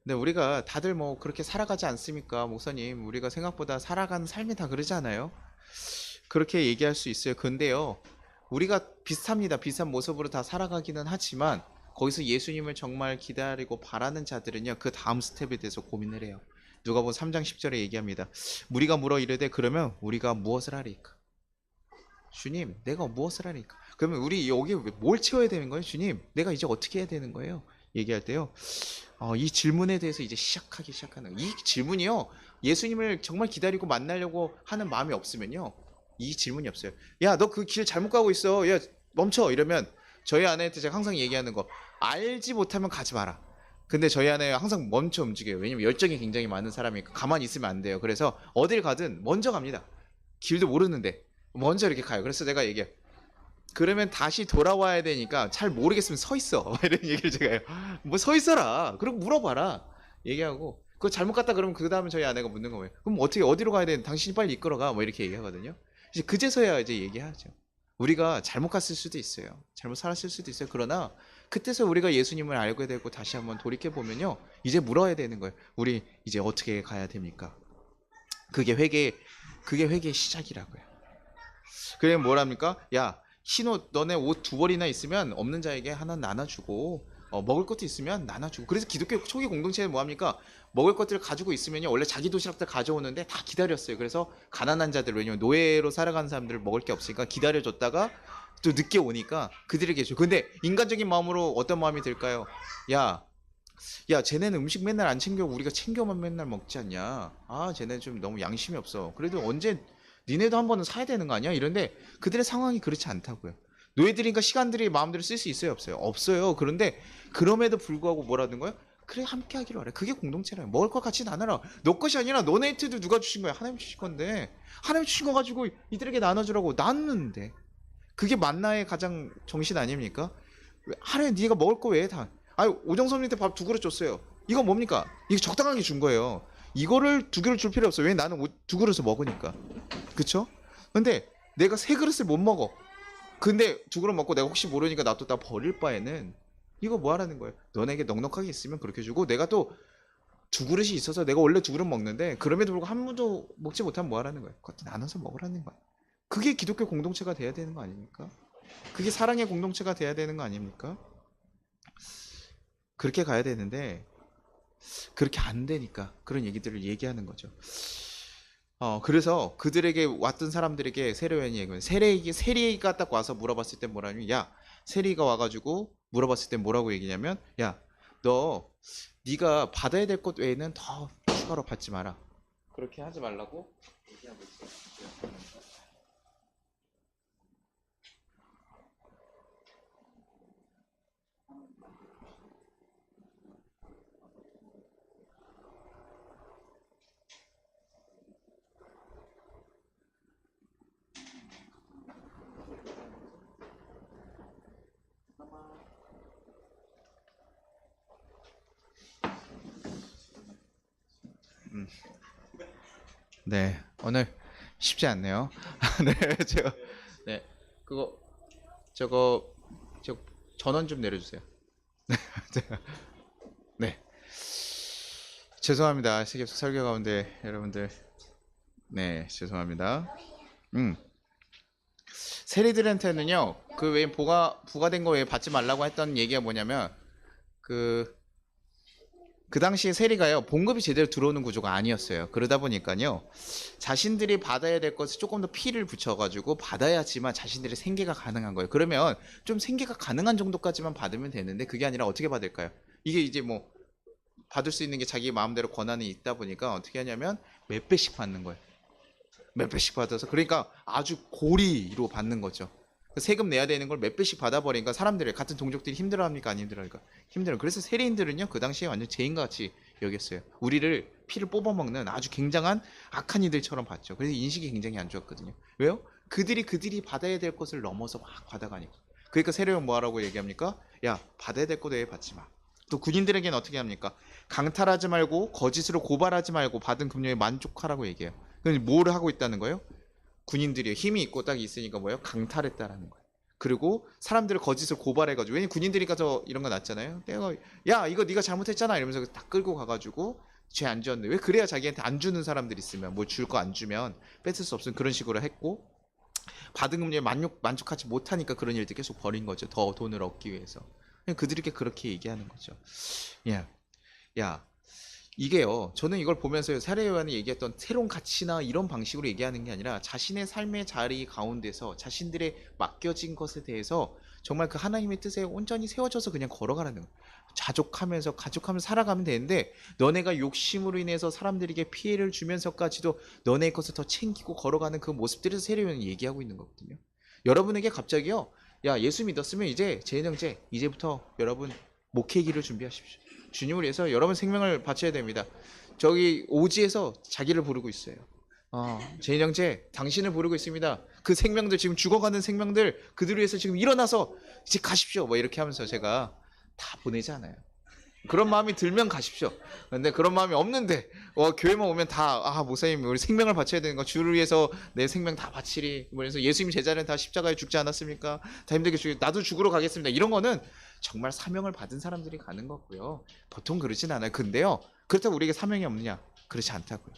근데 우리가 다들 뭐 그렇게 살아가지 않습니까, 목사님? 우리가 생각보다 살아가는 삶이 다 그러지 않아요? 그렇게 얘기할 수 있어요. 근데요, 우리가 비슷합니다. 비슷한 모습으로 다 살아가기는 하지만 거기서 예수님을 정말 기다리고 바라는 자들은요, 그 다음 스텝에 대해서 고민을 해요. 누가복음 3장 10절에 얘기합니다. 무리가 물어 이르되 그러면 우리가 무엇을 하리까? 주님, 내가 무엇을 하리까? 그러면 우리 여기 뭘 채워야 되는 거예요? 주님, 내가 이제 어떻게 해야 되는 거예요? 얘기할 때요. 이 질문에 대해서 이제 시작하는 거예요. 이 질문이요. 예수님을 정말 기다리고 만나려고 하는 마음이 없으면요. 이 질문이 없어요. 야, 너 그 길 잘못 가고 있어. 야, 멈춰. 이러면 저희 아내한테 제가 항상 얘기하는 거 알지 못하면 가지 마라. 근데 저희 아내 항상 먼저 움직여요. 왜냐면 열정이 굉장히 많은 사람이니까 가만히 있으면 안 돼요. 그래서 어딜 가든 먼저 갑니다. 길도 모르는데 먼저 이렇게 가요. 그래서 내가 얘기해. 그러면 다시 돌아와야 되니까 잘 모르겠으면 서 있어. 이런 얘기를 제가 해요. 뭐 서 있어라. 그리고 물어봐라. 얘기하고 그거 잘못 갔다 그러면 그 다음에 저희 아내가 묻는 거예요. 그럼 어떻게 어디로 가야 되는? 당신이 빨리 이끌어가. 뭐 이렇게 얘기하거든요. 이제 그제서야 이제 얘기하죠. 우리가 잘못 갔을 수도 있어요. 잘못 살았을 수도 있어요. 그러나 그때서 우리가 예수님을 알게 되고 다시 한번 돌이켜 보면요. 이제 물어야 되는 거예요. 우리 이제 어떻게 가야 됩니까? 그게 회개의 시작이라고요. 그래 뭐랍니까? 야, 흰옷 너네 옷 두 벌이나 있으면 없는 자에게 하나 나눠주고 먹을 것도 있으면 나눠주고. 그래서 기독교 초기 공동체는 뭐합니까? 먹을 것들을 가지고 있으면요 원래 자기 도시락들 가져오는데 다 기다렸어요. 그래서 가난한 자들, 왜냐면 노예로 살아가는 사람들 먹을 게 없으니까 기다려줬다가 또 늦게 오니까 그들에게 줘. 근데 인간적인 마음으로 어떤 마음이 들까요? 야, 쟤네는 음식 맨날 안 챙겨 우리가 챙겨만 맨날 먹지 않냐? 아, 쟤네 좀 너무 양심이 없어. 그래도 언제 니네도 한 번은 사야 되는 거 아니야? 이런데 그들의 상황이 그렇지 않다고요. 노예들이니까 시간들이 마음대로 쓸 수 있어요, 없어요? 없어요. 그런데 그럼에도 불구하고 뭐라는 거야? 그래, 함께 하기로 하래. 그게 공동체라. 먹을 것 같이 나눠라. 너 것이 아니라 너네한테도 누가 주신 거야? 하나님 주신 건데 하나님 주신 거 가지고 이들에게 나눠주라고 나누는데 그게 만나의 가장 정신 아닙니까? 하나님 네가 먹을 거 왜 다? 아유, 오정선님한테 밥 두 그릇 줬어요. 이거 뭡니까? 이거 적당하게 준 거예요. 이거를 두 그릇 줄 필요 없어. 왜? 나는 두 그릇을 먹으니까. 그쵸? 근데 내가 세 그릇을 못 먹어. 근데 두 그릇 먹고 내가 혹시 모르니까 놔뒀다 버릴 바에는 이거 뭐 하라는 거예요? 너네에게 넉넉하게 있으면 그렇게 주고, 내가 또 두 그릇이 있어서 내가 원래 두 그릇 먹는데 그럼에도 불구하고 한 무도 먹지 못하면 뭐 하라는 거예요? 그것도 나눠서 먹으라는 거야. 그게 기독교 공동체가 돼야 되는 거 아닙니까? 그게 사랑의 공동체가 돼야 되는 거 아닙니까? 그렇게 가야 되는데 그렇게 안 되니까 그런 얘기들을 얘기하는 거죠. 그래서 그들에게 왔던 사람들에게 세례요한이 얘기해요. 세리가 딱 와서 물어봤을 때 뭐라냐면, 야, 세리가 와가지고 물어봤을 때 뭐라고 얘기냐면, 야, 너 네가 받아야 될 것 외에는 더 추가로 받지 마라. 그렇게 하지 말라고 얘기하고 있어요. 네, 오늘 쉽지 않네요. 네, 제가 네, 그거 저거 저 전원 좀 내려주세요. 제가 네, 죄송합니다. 세계속 설교 가운데 여러분들, 네, 죄송합니다. 음, 세리들한테는요, 그 외에 부과된 거 외에 받지 말라고 했던 얘기가 뭐냐면, 그 그 당시에 세리가요, 봉급이 제대로 들어오는 구조가 아니었어요. 그러다 보니까요, 자신들이 받아야 될 것을 조금 더 피를 붙여가지고 받아야지만 자신들의 생계가 가능한 거예요. 그러면 좀 생계가 가능한 정도까지만 받으면 되는데, 그게 아니라 어떻게 받을까요? 이게 이제 뭐 받을 수 있는 게 자기 마음대로 권한이 있다 보니까 어떻게 하냐면 몇 배씩 받는 거예요. 몇 배씩 받아서, 그러니까 아주 고리로 받는 거죠. 세금 내야 되는 걸 몇 배씩 받아버리니까 사람들이, 같은 동족들이 힘들어합니까? 안 힘들어합니까? 힘들어요. 그래서 세리인들은요, 그 당시에 완전 죄인같이 여겼어요. 우리를 피를 뽑아먹는 아주 굉장한 악한 이들처럼 봤죠. 그래서 인식이 굉장히 안 좋았거든요. 왜요? 그들이 받아야 될 것을 넘어서 막 받아가니까. 그러니까 세례요한 뭐하라고 얘기합니까? 야, 받아야 될 것 외에 받지 마. 또 군인들에게는 어떻게 합니까? 강탈하지 말고 거짓으로 고발하지 말고 받은 금료에 만족하라고 얘기해요. 그럼 뭘 하고 있다는 거예요? 군인들이 힘이 있고 딱 있으니까 뭐예요? 강탈했다라는 거예요. 그리고 사람들을 거짓을 고발해가지고, 왜냐면 군인들이 가서 이런 거 났잖아요. 내가, 야, 이거 네가 잘못했잖아 이러면서 다 끌고 가가지고 죄 안 지었는데, 왜? 그래야 자기한테 안 주는 사람들 있으면, 뭐 줄 거 안 주면 뺏을 수 없으면 그런 식으로 했고, 받은 금리에 만족하지 못하니까 그런 일들 계속 벌인 거죠. 더 돈을 얻기 위해서. 그냥 그들에게 그렇게 얘기하는 거죠. 야, 야, 이게요, 저는 이걸 보면서 사례요한이 얘기했던 새로운 가치나 이런 방식으로 얘기하는 게 아니라, 자신의 삶의 자리 가운데서 자신들의 맡겨진 것에 대해서 정말 그 하나님의 뜻에 온전히 세워져서 그냥 걸어가라는 거예요. 가족하면서 살아가면 되는데, 너네가 욕심으로 인해서 사람들에게 피해를 주면서까지도 너네의 것을 더 챙기고 걸어가는 그 모습들에서 세례요한이 얘기하고 있는 거거든요. 여러분에게 갑자기요, 야, 예수 믿었으면 이제 재능제, 이제부터 여러분 목회 길을 준비하십시오. 주님을 위해서 여러분 생명을 바쳐야 됩니다. 저기 오지에서 자기를 부르고 있어요. 제인 형제, 당신을 부르고 있습니다. 그 생명들, 지금 죽어가는 생명들, 그들 위해서 지금 일어나서 이제 가십시오. 뭐 이렇게 하면서 제가 다 보내지 않아요. 그런 마음이 들면 가십시오. 근데 그런 마음이 없는데 교회만 오면 다, 목사님 우리 생명을 바쳐야 되는 거, 주를 위해서 내 생명 다 바치리, 그래서 예수님 제자는 다 십자가에 죽지 않았습니까? 다 힘들게 나도 죽으러 가겠습니다. 이런 거는 정말 사명을 받은 사람들이 가는 거고요. 보통 그러진 않아요. 근데요, 그렇다고 우리에게 사명이 없느냐? 그렇지 않다고요.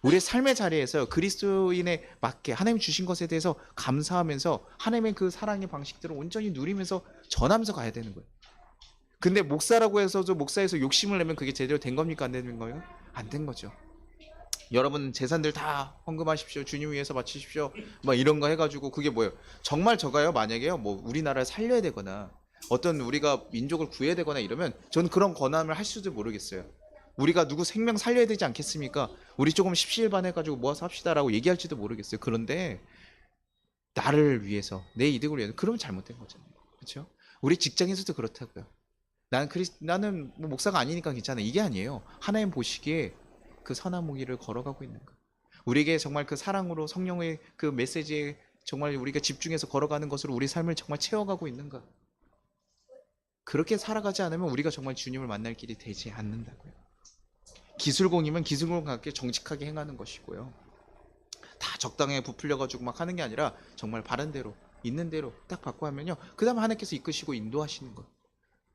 우리의 삶의 자리에서 그리스도인에 맞게 하나님 주신 것에 대해서 감사하면서 하나님의 그 사랑의 방식들을 온전히 누리면서 전하면서 가야 되는 거예요. 근데 목사라고 해서도 목사에서 욕심을 내면 그게 제대로 된 겁니까? 안 되는 거예요? 안 된 거죠. 여러분 재산들 다 헌금하십시오. 주님 위해서 바치십시오. 막 이런 거 해가지고, 그게 뭐예요? 정말 저가요? 만약에요, 뭐 우리나라를 살려야 되거나 어떤 우리가 민족을 구해야 되거나 이러면 저는 그런 권함을 할 수도 모르겠어요. 우리가 누구 생명 살려야 되지 않겠습니까? 우리 조금 십시일반해가지고 모아서 합시다라고 얘기할지도 모르겠어요. 그런데 나를 위해서, 내 이득을 위해서, 그러면 잘못된 거잖아요. 그렇죠? 우리 직장에서도 그렇다고요. 나는 뭐 목사가 아니니까 괜찮아, 이게 아니에요. 하나님 보시기에 그 선한 무기를 걸어가고 있는 거. 우리에게 정말 그 사랑으로 성령의 그 메시지에 정말 우리가 집중해서 걸어가는 것으로 우리 삶을 정말 채워가고 있는가. 그렇게 살아가지 않으면 우리가 정말 주님을 만날 길이 되지 않는다고요. 기술공이면 기술공답게 정직하게 행하는 것이고요. 다 적당하게 부풀려가지고 막 하는 게 아니라 정말 바른 대로 있는 대로 딱 받고 하면요. 그 다음에 하나님께서 이끄시고 인도하시는 거예요.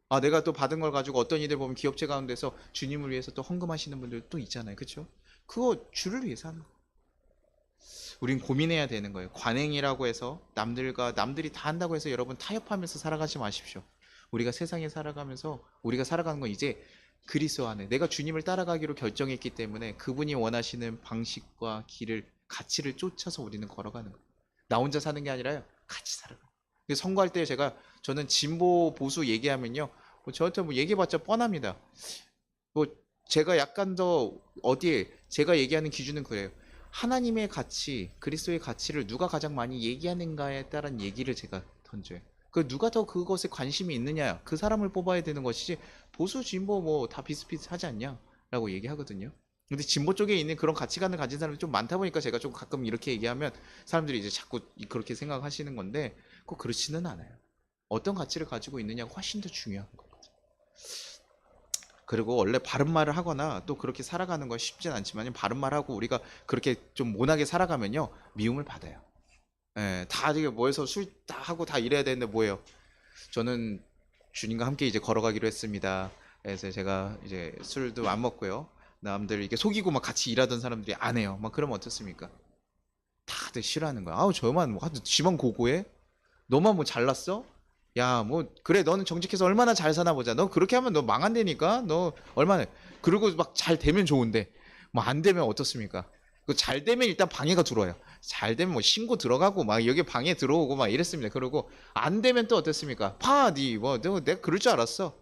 아, 내가 또 받은 걸 가지고 어떤 이들 보면 기업체 가운데서 주님을 위해서 또 헌금하시는 분들 또 있잖아요. 그렇죠? 그거 주를 위해서 하는 거예요. 우린 고민해야 되는 거예요. 관행이라고 해서 남들이 다 한다고 해서 여러분 타협하면서 살아가지 마십시오. 우리가 세상에 살아가면서 우리가 살아가는 건 이제 그리스도 안에 내가 주님을 따라가기로 결정했기 때문에 그분이 원하시는 방식과 길을 가치를 쫓아서 우리는 걸어가는 거예요. 나 혼자 사는 게 아니라요. 같이 살아가요. 선거할 때 저는 진보 보수 얘기하면요. 뭐 저한테 뭐 얘기해봤자 뻔합니다. 뭐 제가 약간 더 어디에 제가 얘기하는 기준은 그래요. 하나님의 가치, 그리스도의 가치를 누가 가장 많이 얘기하는가에 따른 얘기를 제가 던져요. 그 누가 더 그것에 관심이 있느냐, 그 사람을 뽑아야 되는 것이지 보수, 진보 뭐 다 비슷비슷하지 않냐라고 얘기하거든요. 근데 진보 쪽에 있는 그런 가치관을 가진 사람이 좀 많다 보니까 제가 좀 가끔 이렇게 얘기하면 사람들이 이제 자꾸 그렇게 생각하시는 건데 꼭 그렇지는 않아요. 어떤 가치를 가지고 있느냐가 훨씬 더 중요한 거거든요. 그리고 원래 바른 말을 하거나 또 그렇게 살아가는 건 쉽진 않지만 바른 말하고 우리가 그렇게 좀 모나게 살아가면요 미움을 받아요. 예, 다 이게 모여서 술 다 하고 다 이래야 되는데 뭐예요? 저는 주님과 함께 이제 걸어가기로 했습니다. 그래서 제가 이제 술도 안 먹고요. 남들 이게 속이고 막 같이 일하던 사람들이 안 해요. 막 그러면 어떻습니까? 다들 싫어하는 거야. 아우 저만 뭐 하도 지만 고고해? 너만 뭐 잘났어? 야, 뭐 그래 너는 정직해서 얼마나 잘 사나 보자. 너 그렇게 하면 너 망한다니까. 너 얼마나 그리고 막 잘 되면 좋은데 뭐 안 되면 어떻습니까? 그 잘 되면 일단 방해가 들어와요. 잘 되면 뭐 신고 들어가고 막 여기 방해 들어오고 막 이랬습니다. 그러고 안 되면 또 어떻습니까? 파디 너 내가 그럴 줄 알았어.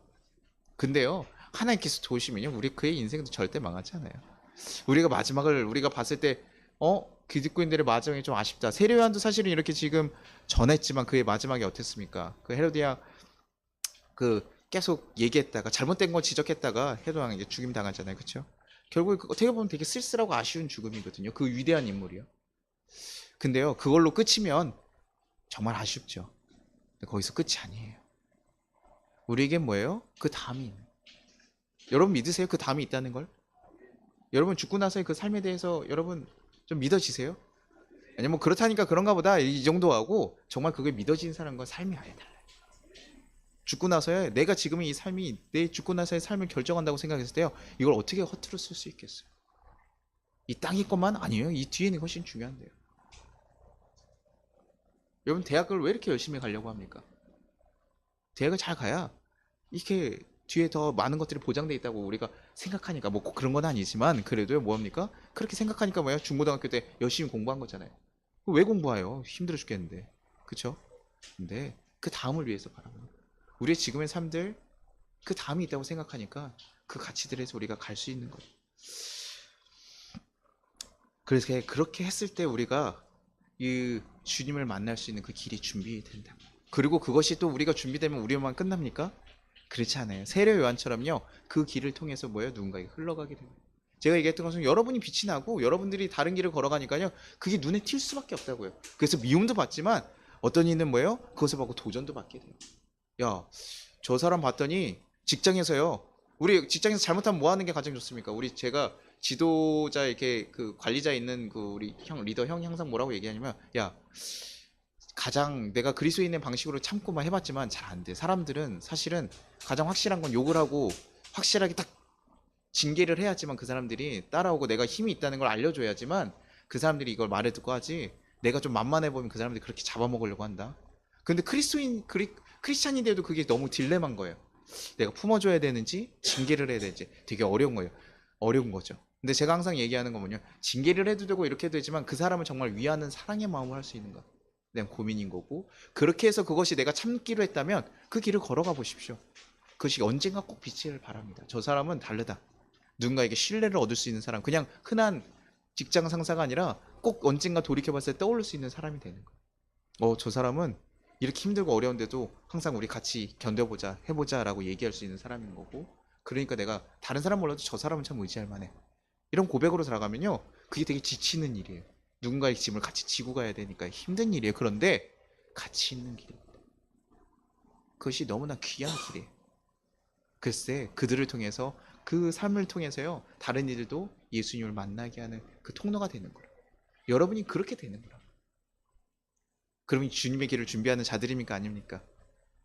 근데요 하나님께서 도우시면요 우리 그의 인생도 절대 망하지 않아요. 우리가 마지막을 우리가 봤을 때 기득권들의 마지막이 좀 아쉽다. 세례요한도 사실은 이렇게 지금 전했지만 그의 마지막이 어땠습니까? 그 헤로디아 그 계속 얘기했다가 잘못된 걸 지적했다가 헤로디아가 이제 죽임 당하잖아요, 그렇죠? 결국 어떻게 보면 되게 쓸쓸하고 아쉬운 죽음이거든요. 그 위대한 인물이요. 근데요 그걸로 끝이면 정말 아쉽죠. 근데 거기서 끝이 아니에요. 우리에겐 뭐예요? 그 다음이 있는. 여러분 믿으세요? 그 다음이 있다는 걸? 여러분 죽고 나서의 그 삶에 대해서 여러분 좀 믿어지세요? 아니 뭐 그렇다니까 그런가 보다 이 정도 하고 정말 그게 믿어지는 사람과 삶이 아예 달라요. 죽고 나서의 내가 지금의 이 삶이 내 죽고 나서의 삶을 결정한다고 생각했을 때요. 이걸 어떻게 허투루 쓸 수 있겠어요? 이 땅이 것만 아니에요. 이 뒤에는 훨씬 중요한데요. 여러분 대학을 왜 이렇게 열심히 가려고 합니까? 대학을 잘 가야 이렇게 뒤에 더 많은 것들이 보장돼 있다고 우리가 생각하니까 뭐 꼭 그런 건 아니지만 그래도요 뭐합니까? 그렇게 생각하니까 뭐야 중고등학교 때 열심히 공부한 거잖아요. 왜 공부해요? 힘들어 죽겠는데. 그쵸? 근데 그 다음을 위해서 바라보는 우리의 지금의 삶들 그 다음이 있다고 생각하니까 그 가치들에서 우리가 갈 수 있는 거예요. 그래서 그렇게 했을 때 우리가 이 주님을 만날 수 있는 그 길이 준비된다. 그리고 그것이 또 우리가 준비되면 우리만 끝납니까? 그렇지 않아요. 세례 요한처럼요. 그 길을 통해서 뭐예요? 누군가에게 흘러가게 됩니다. 제가 얘기했던 것은 여러분이 빛이 나고 여러분들이 다른 길을 걸어가니까요. 그게 눈에 띌 수밖에 없다고요. 그래서 미움도 받지만 어떤 이는 뭐예요? 그것을 받고 도전도 받게 돼요. 야, 저 사람 봤더니 직장에서요. 우리 직장에서 잘못하면 뭐 하는 게 가장 좋습니까? 제가 지도자 이렇게 그 관리자 있는 그 우리 리더 형 항상 뭐라고 얘기하냐면 야, 가장 내가 그리스도인의 방식으로 참고만 해봤지만 잘 안 돼. 사람들은 사실은 가장 확실한 건 욕을 하고 확실하게 딱 징계를 해야지만 그 사람들이 따라오고 내가 힘이 있다는 걸 알려줘야지만 그 사람들이 이걸 말을 듣고 하지. 내가 좀 만만해 보면 그 사람들이 그렇게 잡아먹으려고 한다. 근데 크리스찬인데도 그게 너무 딜레마인 거예요. 내가 품어줘야 되는지 징계를 해야 되는지 되게 어려운 거예요. 어려운 거죠. 근데 제가 항상 얘기하는 건 뭐냐 징계를 해도 되고 이렇게 해도 되지만 그 사람을 정말 위하는 사랑의 마음을 할 수 있는 것 그냥 고민인 거고 그렇게 해서 그것이 내가 참기로 했다면 그 길을 걸어가 보십시오. 그것이 언젠가 꼭 빛을 바랍니다. 저 사람은 다르다. 누군가에게 신뢰를 얻을 수 있는 사람 그냥 흔한 직장 상사가 아니라 꼭 언젠가 돌이켜봤을 때 떠오를 수 있는 사람이 되는 거예요. 저 사람은 이렇게 힘들고 어려운데도 항상 우리 같이 견뎌보자 해보자 라고 얘기할 수 있는 사람인 거고 그러니까 내가 다른 사람 몰라도 저 사람은 참 의지할 만해. 이런 고백으로 들어가면요 그게 되게 지치는 일이에요. 누군가의 짐을 같이 지고 가야 되니까 힘든 일이에요. 그런데 가치 있는 길입니다. 그것이 너무나 귀한 길이에요. 글쎄 그들을 통해서 그 삶을 통해서요 다른 이들도 예수님을 만나게 하는 그 통로가 되는 거예요. 여러분이 그렇게 되는 거예요. 그러면 주님의 길을 준비하는 자들입니까? 아닙니까?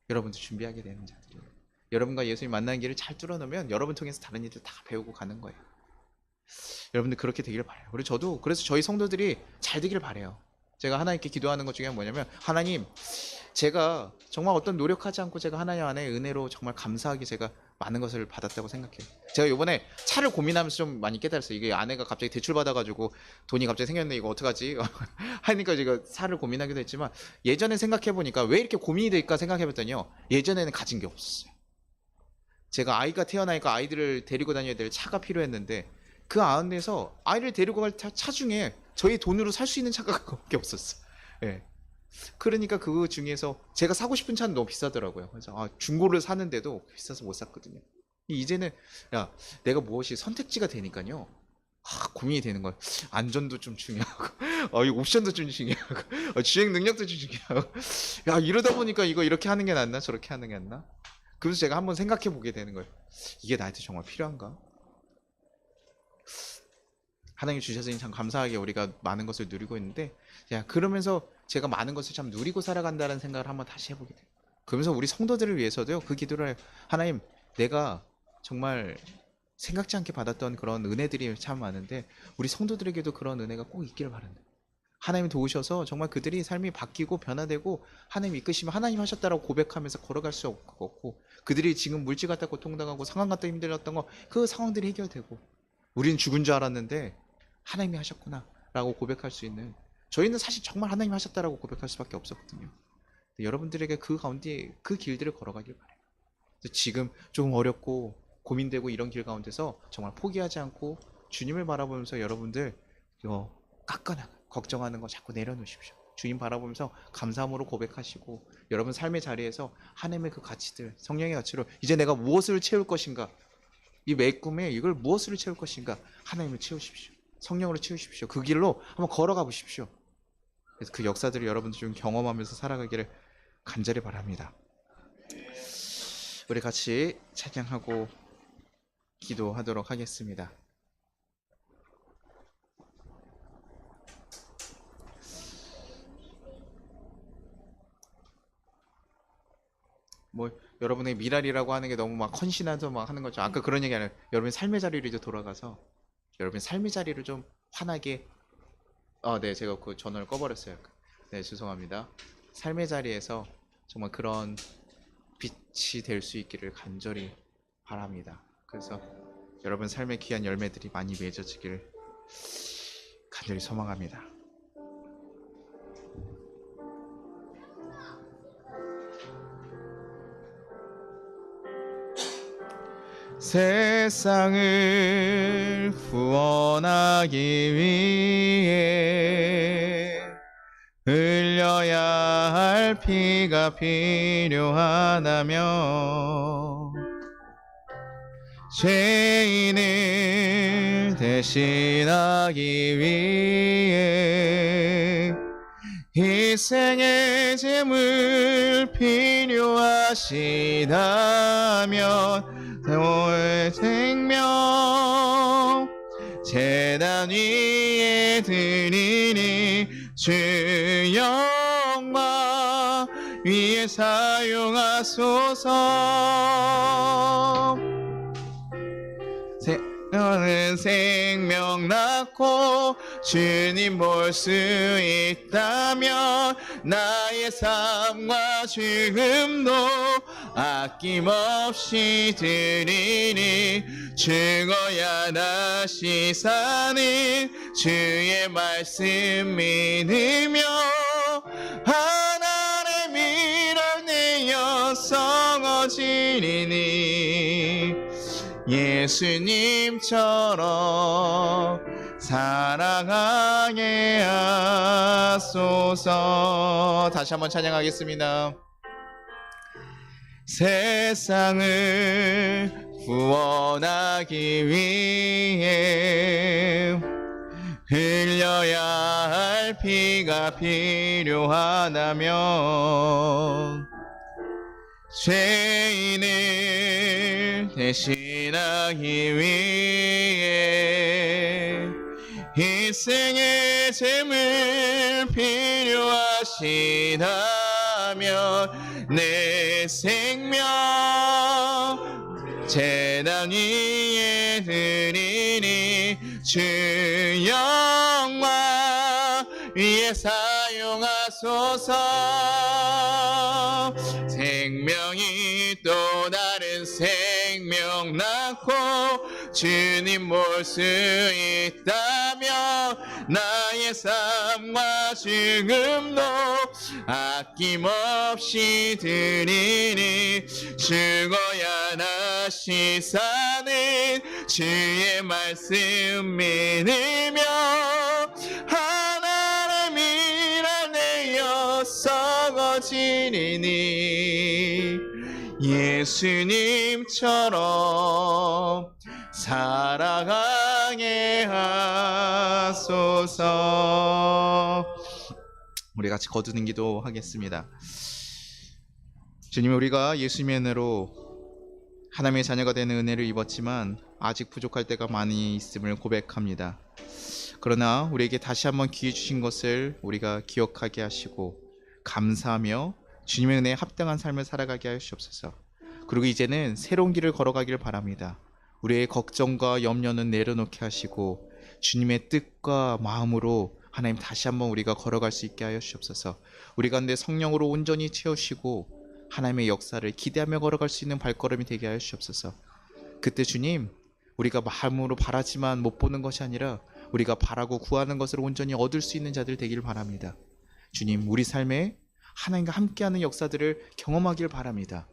여러분도 준비하게 되는 자들이에요. 여러분과 예수님 만나는 길을 잘 뚫어놓으면 여러분 통해서 다른 이들 다 배우고 가는 거예요. 여러분들 그렇게 되기를 바라요. 그리고 저도 그래서 저희 성도들이 잘 되기를 바라요. 제가 하나님께 기도하는 것 중에 뭐냐면, 하나님, 제가 정말 어떤 노력하지 않고 제가 하나님 안에 은혜로 정말 감사하게 제가 많은 것을 받았다고 생각해요. 제가 이번에 차를 고민하면서 좀 많이 깨달았어요. 이게 아내가 갑자기 대출 받아가지고 돈이 갑자기 생겼는데 이거 어떡하지? 하니까 제가 차를 고민하기도 했지만, 예전에 생각해보니까 왜 이렇게 고민이 될까 생각해봤더니요, 예전에는 가진 게 없었어요. 제가 아이가 태어나니까 아이들을 데리고 다녀야 될 차가 필요했는데, 그 안에서 아이를 데리고 갈 차 중에 저희 돈으로 살 수 있는 차가 그거밖에 없었어. 예. 그러니까 그 중에서 제가 사고 싶은 차는 너무 비싸더라고요. 그래서 중고를 사는데도 비싸서 못 샀거든요. 이제는 야, 내가 무엇이 선택지가 되니까요. 고민이 되는 거예요. 안전도 좀 중요하고, 이 옵션도 좀 중요하고, 주행 능력도 좀 중요하고. 야, 이러다 보니까 이거 이렇게 하는 게 낫나 저렇게 하는 게 낫나? 그래서 제가 한번 생각해 보게 되는 거예요. 이게 나한테 정말 필요한가? 하나님 주셔서 참 감사하게 우리가 많은 것을 누리고 있는데, 그러면서 제가 많은 것을 참 누리고 살아간다는 생각을 한번 다시 해보게 돼요. 그러면서 우리 성도들을 위해서도요, 그 기도를 해요. 하나님, 내가 정말 생각지 않게 받았던 그런 은혜들이 참 많은데 우리 성도들에게도 그런 은혜가 꼭 있기를 바란다. 하나님이 도우셔서 정말 그들이 삶이 바뀌고 변화되고 하나님 이끄시면 하나님 하셨다라고 고백하면서 걸어갈 수 없고, 그들이 지금 물질 갖다 고통당하고 상황 갖다 힘들었던 거, 그 상황들이 해결되고, 우리는 죽은 줄 알았는데 하나님이 하셨구나 라고 고백할 수 있는, 저희는 사실 정말 하나님이 하셨다라고 고백할 수밖에 없었거든요. 여러분들에게 그 가운데 그 길들을 걸어가길 바라요. 지금 좀 어렵고 고민되고 이런 길 가운데서 정말 포기하지 않고 주님을 바라보면서 여러분들 깎아나가 걱정하는 거 자꾸 내려놓으십시오. 주님 바라보면서 감사함으로 고백하시고, 여러분 삶의 자리에서 하나님의 그 가치들, 성령의 가치로 이제 내가 무엇을 채울 것인가, 이 메꿈에 이걸 무엇으로 채울 것인가, 하나님을 채우십시오. 성령으로 채우십시오. 그 길로 한번 걸어가 보십시오. 그래서 그 역사들을 여러분들 좀 경험하면서 살아가기를 간절히 바랍니다. 우리 같이 찬양하고 기도하도록 하겠습니다. 여러분의 미랄이라고 하는 게 너무 막 헌신해서 막 하는 거죠. 아까 그런 얘기 아니에요. 여러분의 삶의 자리로 이제 돌아가서 여러분의 삶의 자리를 좀 환하게, 네, 제가 그 전원을 꺼버렸어요. 네, 죄송합니다. 삶의 자리에서 정말 그런 빛이 될 수 있기를 간절히 바랍니다. 그래서 여러분 삶의 귀한 열매들이 많이 맺어지길 간절히 소망합니다. 세상을 구원하기 위해 흘려야 할 피가 필요하다며, 죄인을 대신하기 위해 희생의 제물 필요하시다면 올 생명 제단 위에 드리니 주 영광 위에 사용하소서. 너는 생명 낳고 주님 볼 수 있다면 나의 삶과 죽음도 아낌없이 드리니, 죽어야 다시 사는 주의 말씀 믿으며 하나님의 미랄 내어 썩어지리니, 예수님처럼 사랑하게 하소서. 다시 한번 찬양하겠습니다. 세상을 구원하기 위해 흘려야 할 피가 필요하다면, 죄인을 대신 지나기 위해 희생의 셈을 필요하시다면 내 생명 제단 위에 드리니 주 영광 위에 사용하소서. 생명이 또 다른 생명 낳고 주님 볼 수 있다면 나의 삶과 죽음도 아낌없이 드리니 죽어야 다시 사는 주의 말씀 믿으며 하나님이라 내어 썩어지리니 예수님처럼 살아가게 하소서. 우리 같이 거두는 기도 하겠습니다. 주님, 우리가 예수님의 은혜로 하나님의 자녀가 되는 은혜를 입었지만 아직 부족할 때가 많이 있음을 고백합니다. 그러나 우리에게 다시 한번 기회 주신 것을 우리가 기억하게 하시고 감사하며 주님의 은혜에 합당한 삶을 살아가게 하시옵소서. 그리고 이제는 새로운 길을 걸어가길 바랍니다. 우리의 걱정과 염려는 내려놓게 하시고 주님의 뜻과 마음으로 하나님 다시 한번 우리가 걸어갈 수 있게 하여 주옵소서. 우리 가운데 성령으로 온전히 채우시고 하나님의 역사를 기대하며 걸어갈 수 있는 발걸음이 되게 하여 주옵소서. 그때 주님, 우리가 마음으로 바라지만 못 보는 것이 아니라 우리가 바라고 구하는 것을 온전히 얻을 수 있는 자들 되길 바랍니다. 주님, 우리 삶에 하나님과 함께하는 역사들을 경험하길 바랍니다.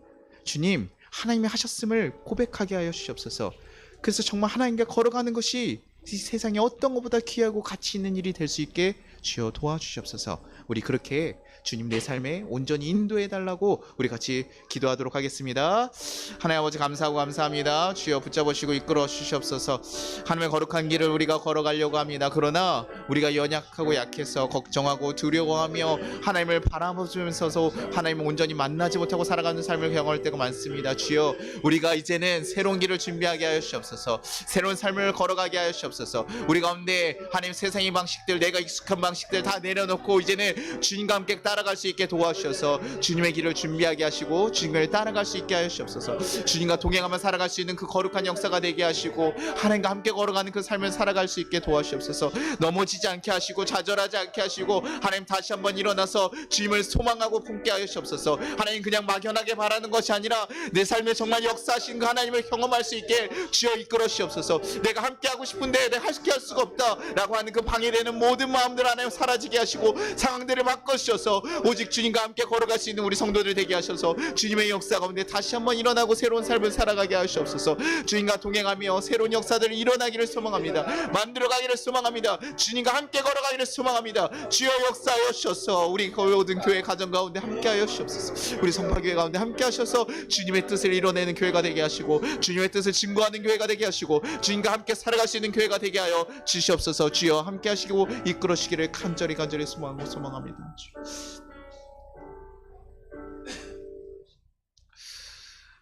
주님, 하나님이 하셨음을 고백하게 하여 주시옵소서. 그래서 정말 하나님과 걸어가는 것이 이 세상에 어떤 것보다 귀하고 가치 있는 일이 될 수 있게 주여 도와주시옵소서. 우리 그렇게 주님 내 삶에 온전히 인도해 달라고 우리 같이 기도하도록 하겠습니다. 하나님 아버지 감사하고 감사합니다. 주여 붙잡으시고 이끌어 주시옵소서. 하나님의 거룩한 길을 우리가 걸어가려고 합니다. 그러나 우리가 연약하고 약해서 걱정하고 두려워하며 하나님을 바라보면서도 하나님을 온전히 만나지 못하고 살아가는 삶을 경험할 때가 많습니다. 주여, 우리가 이제는 새로운 길을 준비하게 하여 주시옵소서. 새로운 삶을 걸어가게 하여 주시옵소서. 우리 가운데 하나님 세상의 방식들, 내가 익숙한 방식들 다 내려놓고 이제는 주님과 함께 따라갈 수 있게 도와주셔서 주님의 길을 준비하게 하시고 주님을 따라갈 수 있게 하여 주옵소서. 주님과 동행하며 살아갈 수 있는 그 거룩한 역사가 되게 하시고 하나님과 함께 걸어가는 그 삶을 살아갈 수 있게 도와주옵소서. 넘어지지 않게 하시고 좌절하지 않게 하시고 하나님 다시 한번 일어나서 주님을 소망하고 품게 하여 주옵소서. 하나님 그냥 막연하게 바라는 것이 아니라 내 삶에 정말 역사하신 그 하나님을 경험할 수 있게 주여 이끌어 주옵소서. 내가 함께하고 싶은데 내가 함께 할 수가 없다 라고 하는 그 방해되는 모든 마음들 하나님 사라지게 하시고 상황들을 바꿔주셔서 오직 주님과 함께 걸어갈 수 있는 우리 성도들 되게 하셔서 주님의 역사 가운데 다시 한번 일어나고 새로운 삶을 살아가게 하시옵소서. 주님과 동행하며 새로운 역사들이 일어나기를 소망합니다. 만들어가기를 소망합니다. 주님과 함께 걸어가기를 소망합니다. 주여 역사하여 주셔서 우리 모든 교회 가정 가운데 함께 하여 주옵소서. 우리 성파교회 가운데 함께 하셔서 주님의 뜻을 이뤄내는 교회가 되게 하시고 주님의 뜻을 증거하는 교회가 되게 하시고 주님과 함께 살아갈 수 있는 교회가 되게 하여 주시옵소서. 주여 함께 하시고 이끌어 주시기를 간절히 소망합니다.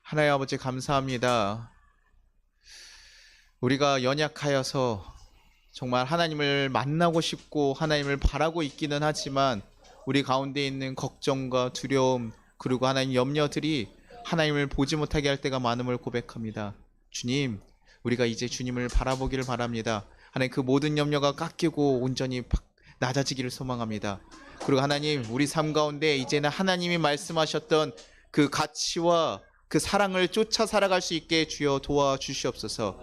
하나님 아버지 감사합니다. 우리가 연약하여서 정말 하나님을 만나고 싶고 하나님을 바라고 있기는 하지만 우리 가운데 있는 걱정과 두려움 그리고 하나님 염려들이 하나님을 보지 못하게 할 때가 많음을 고백합니다. 주님, 우리가 이제 주님을 바라보기를 바랍니다. 하나님 그 모든 염려가 깎이고 온전히 낮아지기를 소망합니다. 그리고 하나님, 우리 삶 가운데 이제는 하나님이 말씀하셨던 그 가치와 그 사랑을 쫓아 살아갈 수 있게 주여 도와주시옵소서.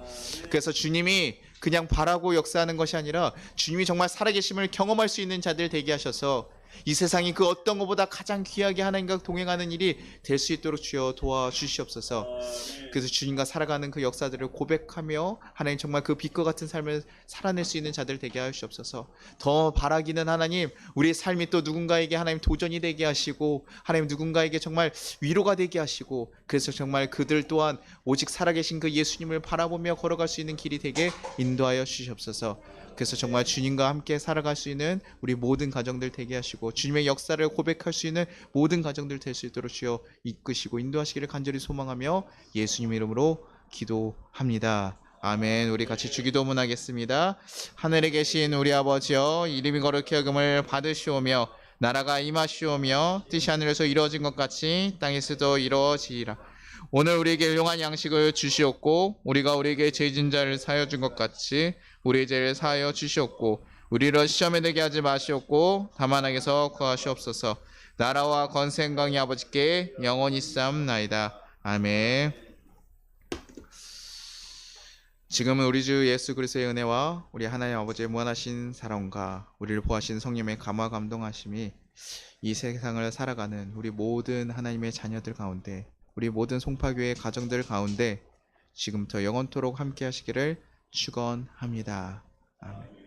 그래서 주님이 그냥 바라고 역사하는 것이 아니라 주님이 정말 살아계심을 경험할 수 있는 자들 되게 하셔서 이 세상이 그 어떤 것보다 가장 귀하게 하나님과 동행하는 일이 될 수 있도록 주여 도와주시옵소서. 그래서 주님과 살아가는 그 역사들을 고백하며 하나님 정말 그 빛과 같은 삶을 살아낼 수 있는 자들 되게 하시옵소서. 더 바라기는 하나님, 우리의 삶이 또 누군가에게 하나님 도전이 되게 하시고 하나님 누군가에게 정말 위로가 되게 하시고 그래서 정말 그들 또한 오직 살아계신 그 예수님을 바라보며 걸어갈 수 있는 길이 되게 인도하여 주시옵소서. 그래서 정말 주님과 함께 살아갈 수 있는 우리 모든 가정들 되게 하시고 주님의 역사를 고백할 수 있는 모든 가정들 될 수 있도록 주여 이끄시고 인도하시기를 간절히 소망하며 예수님의 이름으로 기도합니다. 아멘. 우리 같이 주기도문 하겠습니다. 하늘에 계신 우리 아버지여, 이름이 거룩히 여김을 받으시오며 나라가 임하시오며 뜻이 하늘에서 이루어진 것 같이 땅에서도 이루어지리라. 오늘 우리에게 일용할 양식을 주시옵고 우리가 우리에게 죄 진 자를 사하여 준 것 같이 우리의 죄를 사하여 주시옵고 우리를 시험에 들게 하지 마시옵고 다만 악에서 구하시옵소서. 나라와 권세 영광이 아버지께 영원히 쌓옵나이다. 아멘. 지금은 우리 주 예수 그리스도의 은혜와 우리 하나님 아버지의 무한하신 사랑과 우리를 보호하신 성령의 감화 감동하심이 이 세상을 살아가는 우리 모든 하나님의 자녀들 가운데, 우리 모든 송파교회 가정들 가운데 지금부터 영원토록 함께 하시기를 축원합니다. 아멘.